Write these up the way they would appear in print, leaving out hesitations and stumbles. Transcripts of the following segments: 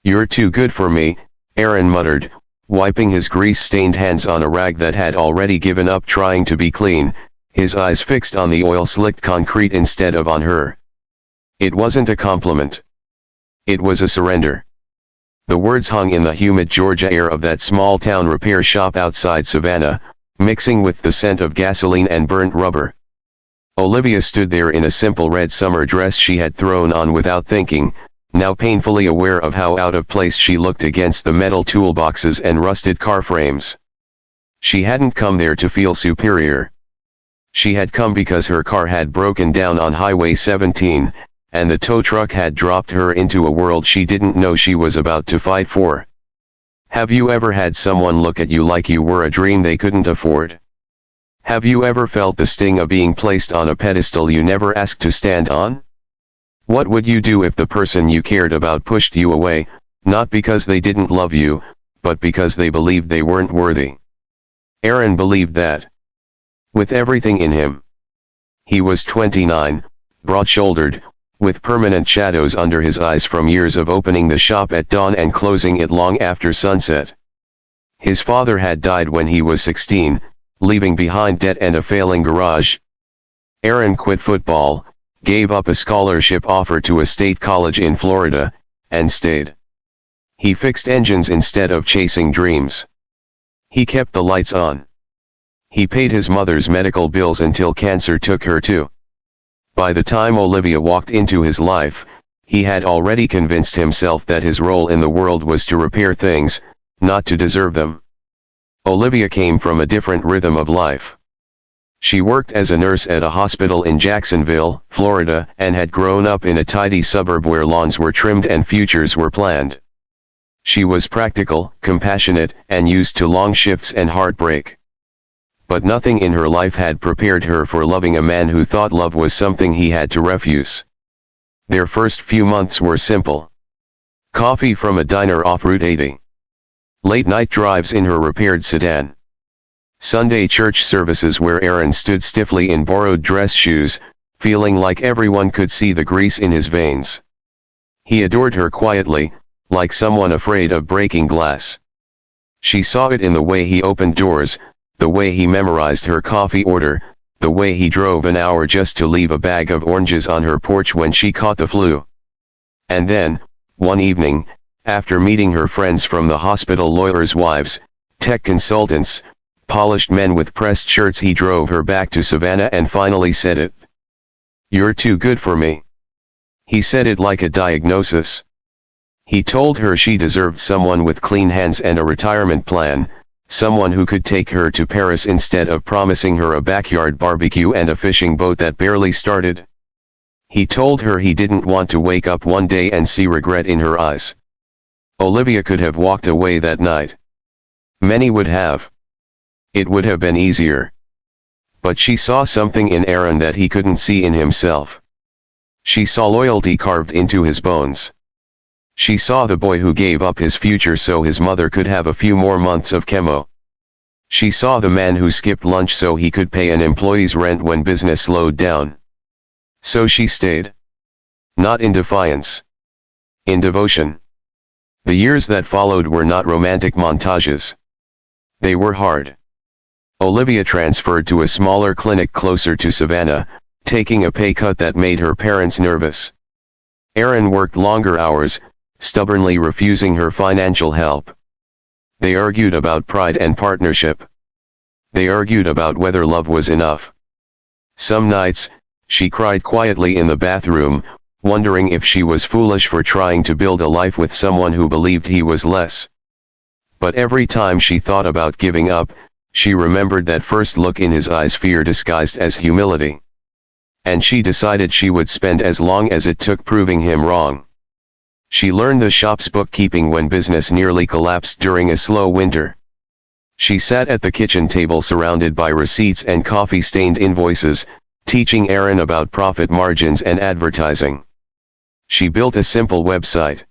"You're too good for me," Aaron muttered, wiping his grease-stained hands on a rag that had already given up trying to be clean, his eyes fixed on the oil-slicked concrete instead of on her. It wasn't a compliment. It was a surrender. The words hung in the humid Georgia air of that small-town repair shop outside Savannah, mixing with the scent of gasoline and burnt rubber. Olivia stood there in a simple red summer dress she had thrown on without thinking, now painfully aware of how out of place she looked against the metal toolboxes and rusted car frames. She hadn't come there to feel superior. She had come because her car had broken down on Highway 17, and the tow truck had dropped her into a world she didn't know she was about to fight for. Have you ever had someone look at you like you were a dream they couldn't afford? Have you ever felt the sting of being placed on a pedestal you never asked to stand on? What would you do if the person you cared about pushed you away, not because they didn't love you, but because they believed they weren't worthy? Aaron believed that. With everything in him. He was 29, broad-shouldered, with permanent shadows under his eyes from years of opening the shop at dawn and closing it long after sunset. His father had died when he was 16, leaving behind debt and a failing garage. Aaron quit football, gave up a scholarship offer to a state college in Florida, and stayed. He fixed engines instead of chasing dreams. He kept the lights on. He paid his mother's medical bills until cancer took her too. By the time Olivia walked into his life, he had already convinced himself that his role in the world was to repair things, not to deserve them. Olivia came from a different rhythm of life. She worked as a nurse at a hospital in Jacksonville, Florida, and had grown up in a tidy suburb where lawns were trimmed and futures were planned. She was practical, compassionate, and used to long shifts and heartbreak. But nothing in her life had prepared her for loving a man who thought love was something he had to refuse. Their first few months were simple. Coffee from a diner off Route 80. Late-night drives in her repaired sedan. Sunday church services where Aaron stood stiffly in borrowed dress shoes, feeling like everyone could see the grease in his veins. He adored her quietly, like someone afraid of breaking glass. She saw it in the way he opened doors, the way he memorized her coffee order, the way he drove an hour just to leave a bag of oranges on her porch when she caught the flu. And then, one evening, after meeting her friends from the hospital, lawyers' wives, tech consultants, polished men with pressed shirts, he drove her back to Savannah and finally said it. "You're too good for me." He said it like a diagnosis. He told her she deserved someone with clean hands and a retirement plan, someone who could take her to Paris instead of promising her a backyard barbecue and a fishing boat that barely started. He told her he didn't want to wake up one day and see regret in her eyes. Olivia could have walked away that night. Many would have. It would have been easier. But she saw something in Aaron that he couldn't see in himself. She saw loyalty carved into his bones. She saw the boy who gave up his future so his mother could have a few more months of chemo. She saw the man who skipped lunch so he could pay an employee's rent when business slowed down. So she stayed. Not in defiance. In devotion. The years that followed were not romantic montages. They were hard. Olivia transferred to a smaller clinic closer to Savannah, taking a pay cut that made her parents nervous. Aaron worked longer hours, stubbornly refusing her financial help. They argued about pride and partnership. They argued about whether love was enough. Some nights, she cried quietly in the bathroom, wondering if she was foolish for trying to build a life with someone who believed he was less. But every time she thought about giving up, she remembered that first look in his eyes, fear disguised as humility. And she decided she would spend as long as it took proving him wrong. She learned the shop's bookkeeping when business nearly collapsed during a slow winter. She sat at the kitchen table surrounded by receipts and coffee-stained invoices, teaching Aaron about profit margins and advertising. She built a simple website.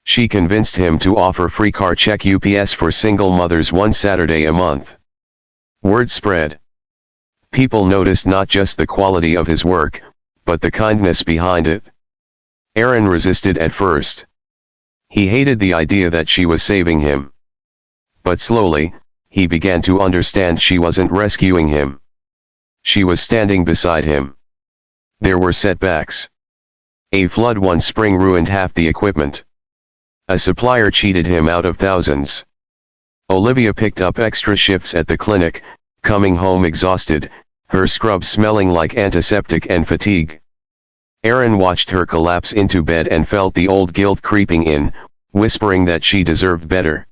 She convinced him to offer free car check UPS for single mothers one Saturday a month. Word spread. People noticed not just the quality of his work, but the kindness behind it. Aaron resisted at first. He hated the idea that she was saving him. But slowly, he began to understand she wasn't rescuing him. She was standing beside him. There were setbacks. A flood one spring ruined half the equipment. A supplier cheated him out of thousands. Olivia picked up extra shifts at the clinic, coming home exhausted, her scrub smelling like antiseptic and fatigue. Aaron watched her collapse into bed and felt the old guilt creeping in, whispering that she deserved better.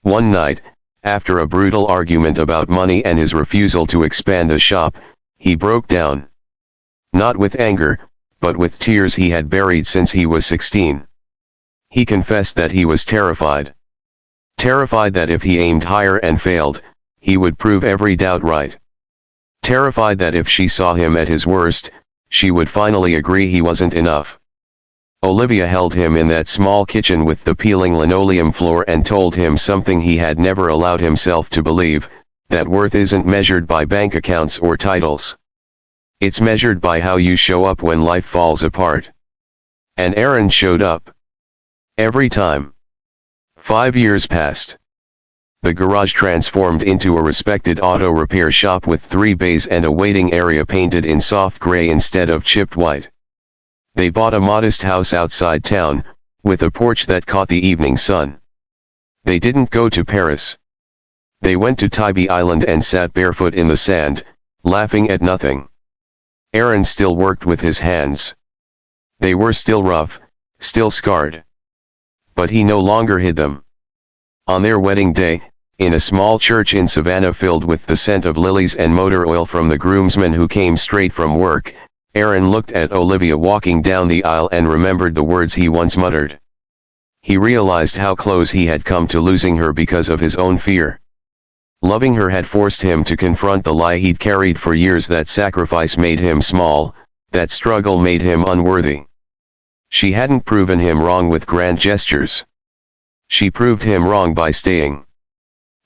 One night, after a brutal argument about money and his refusal to expand the shop, he broke down. Not with anger, but with tears he had buried since he was 16. He confessed that he was terrified. Terrified that if he aimed higher and failed, he would prove every doubt right. Terrified that if she saw him at his worst, she would finally agree he wasn't enough. Olivia held him in that small kitchen with the peeling linoleum floor and told him something he had never allowed himself to believe, that worth isn't measured by bank accounts or titles. It's measured by how you show up when life falls apart. And Aaron showed up. Every time. 5 years passed. The garage transformed into a respected auto repair shop with 3 bays and a waiting area painted in soft gray instead of chipped white. They bought a modest house outside town, with a porch that caught the evening sun. They didn't go to Paris. They went to Tybee Island and sat barefoot in the sand, laughing at nothing. Aaron still worked with his hands. They were still rough, still scarred. But he no longer hid them. On their wedding day, in a small church in Savannah filled with the scent of lilies and motor oil from the groomsmen who came straight from work, Aaron looked at Olivia walking down the aisle and remembered the words he once muttered. He realized how close he had come to losing her because of his own fear. Loving her had forced him to confront the lie he'd carried for years that sacrifice made him small, that struggle made him unworthy. She hadn't proven him wrong with grand gestures. She proved him wrong by staying.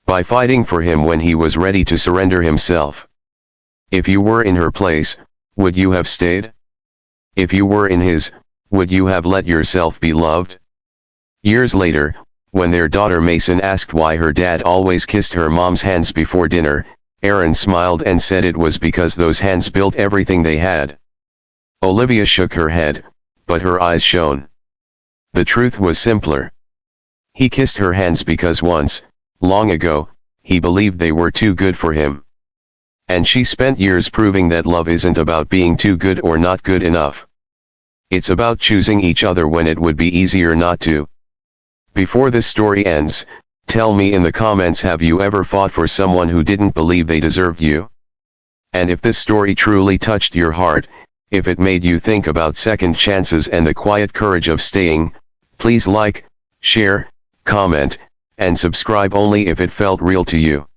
By fighting for him when he was ready to surrender himself. If you were in her place, would you have stayed? If you were in his, would you have let yourself be loved? Years later, when their daughter Mason asked why her dad always kissed her mom's hands before dinner, Aaron smiled and said it was because those hands built everything they had. Olivia shook her head, but her eyes shone. The truth was simpler. He kissed her hands because once, long ago, he believed they were too good for him. And she spent years proving that love isn't about being too good or not good enough. It's about choosing each other when it would be easier not to. Before this story ends, tell me in the comments, have you ever fought for someone who didn't believe they deserved you? And if this story truly touched your heart, if it made you think about second chances and the quiet courage of staying, please like, share, comment, and subscribe only if it felt real to you.